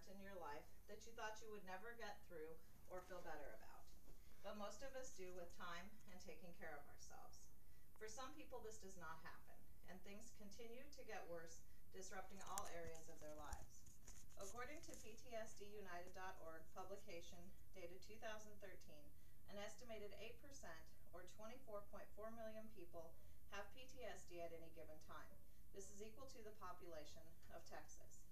event in your life that you thought you would never get through or feel better about. But most of us do with time and taking care of ourselves. For some people, this does not happen, and things continue to get worse, disrupting all areas of their lives. According to PTSDUnited.org publication dated 2013, an estimated 8%, or 24.4 million people, have PTSD at any given time. This is equal to the population of Texas.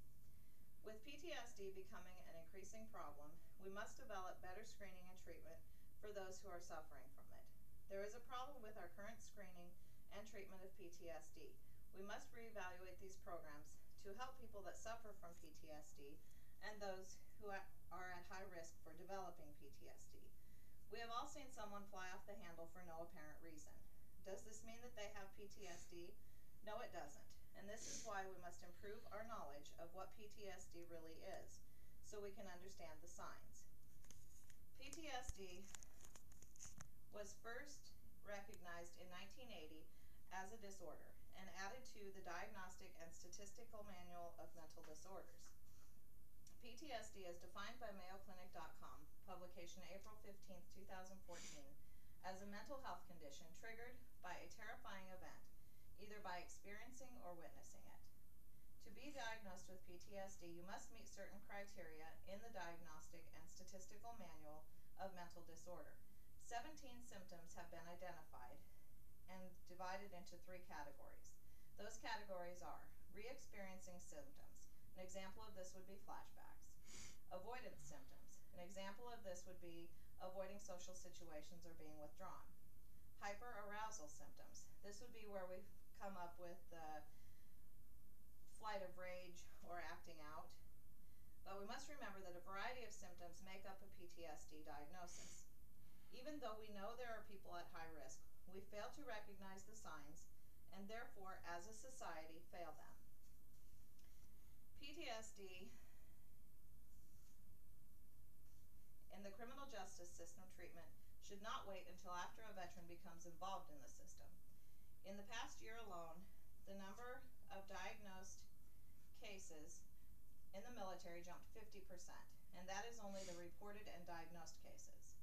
With PTSD becoming an increasing problem, we must develop better screening and treatment for those who are suffering from it. There is a problem with our current screening and treatment of PTSD. We must reevaluate these programs to help people that suffer from PTSD and those who are at high risk for developing PTSD. We have all seen someone fly off the handle for no apparent reason. Does this mean that they have PTSD? No, it doesn't. And this is why we must improve our knowledge of what PTSD really is, so we can understand the signs. PTSD was first recognized in 1980 as a disorder and added to the Diagnostic and Statistical Manual of Mental Disorders. PTSD is defined by MayoClinic.com, publication April 15, 2014, as a mental health condition triggered by a terrifying event, either by experiencing or witnessing it. To be diagnosed with PTSD, you must meet certain criteria in the Diagnostic and Statistical Manual of Mental Disorder. 17 symptoms have been identified and divided into 3 categories. Those categories are re-experiencing symptoms. An example of this would be flashbacks. Avoidance symptoms. An example of this would be avoiding social situations or being withdrawn. Hyperarousal symptoms. This would be where we come up with the flight of rage or acting out. But we must remember that a variety of symptoms make up a PTSD diagnosis. Even though we know there are people at high risk, we fail to recognize the signs and therefore, as a society, fail them. PTSD in the criminal justice system treatment should not wait until after a veteran becomes involved in the system. In the past year alone, the number of diagnosed cases in the military jumped 50%, and that is only the reported and diagnosed cases.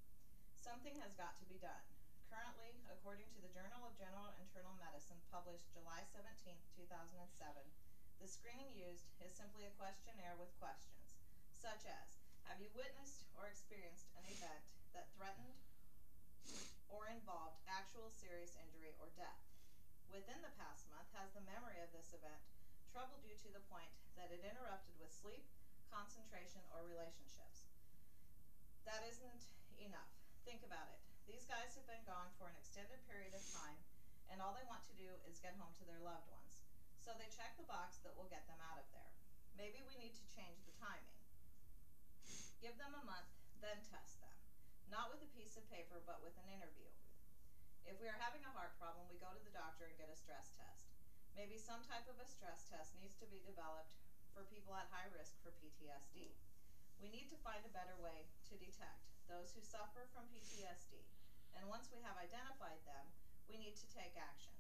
Something has got to be done. Currently, according to the Journal of General Internal Medicine published July 17, 2007, the screening used is simply a questionnaire with questions, such as, have you witnessed or experienced an event that threatened or involved actual serious injury or death? Within the past month, has the memory of this event troubled you to the point that it interrupted with sleep, concentration, or relationships? That isn't enough. Think about it. These guys have been gone for an extended period of time, and all they want to do is get home to their loved ones. So they check the box that will get them out of there. Maybe we need to change the timing. Give them a month, then test them. Not with a piece of paper, but with an interview. If we are having a heart problem, we go to the doctor and get a stress test. Maybe some type of a stress test needs to be developed for people at high risk for PTSD. We need to find a better way to detect those who suffer from PTSD, and once we have identified them, we need to take action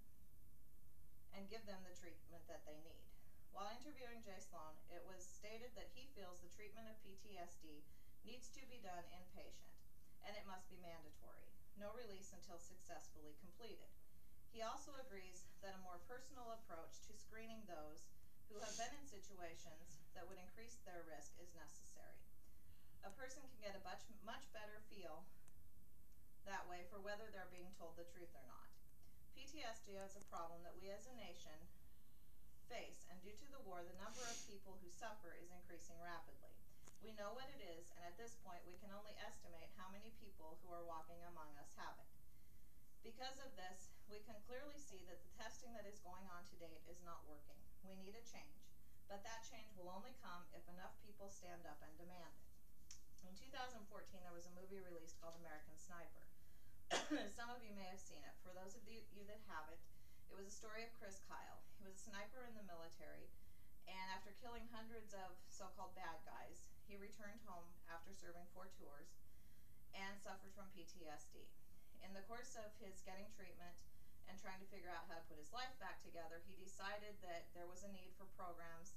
and give them the treatment that they need. While interviewing Jay Sloan, it was stated that he feels the treatment of PTSD needs to be done inpatient, and it must be mandatory. No release until successfully completed. He also agrees that a more personal approach to screening those who have been in situations that would increase their risk is necessary. A person can get a much better feel that way for whether they're being told the truth or not. PTSD is a problem that we as a nation face, and due to the war, the number of people who suffer is increasing rapidly. We know what it is, and at this point we can only estimate how many people who are walking among us have it. Because of this, we can clearly see that the testing that is going on to date is not working. We need a change, but that change will only come if enough people stand up and demand it. In 2014, there was a movie released called American Sniper. Some of you may have seen it. For those of you that haven't, it was a story of Chris Kyle. He was a sniper in the military, and after killing hundreds of so-called bad guys, he returned home after serving 4 tours and suffered from PTSD. In the course of his getting treatment and trying to figure out how to put his life back together, he decided that there was a need for programs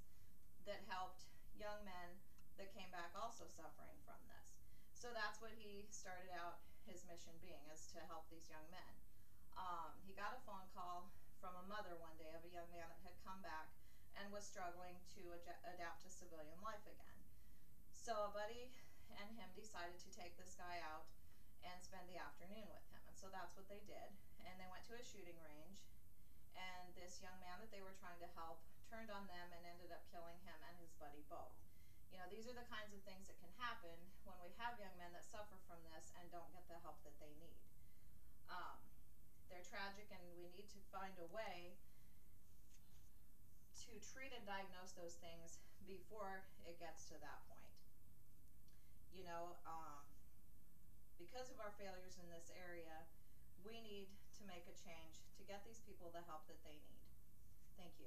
that helped young men that came back also suffering from this. So that's what he started out his mission being, is to help these young men. He got a phone call from a mother one day of a young man that had come back and was struggling to adapt to civilian life again. So a buddy and him decided to take this guy out and spend the afternoon with him. And so that's what they did. And they went to a shooting range, and this young man that they were trying to help turned on them and ended up killing him and his buddy both. You know, these are the kinds of things that can happen when we have young men that suffer from this and don't get the help that they need. They're tragic, and we need to find a way to treat and diagnose those things before it gets to that point. You know, because of our failures in this area, we need to make a change to get these people the help that they need. Thank you.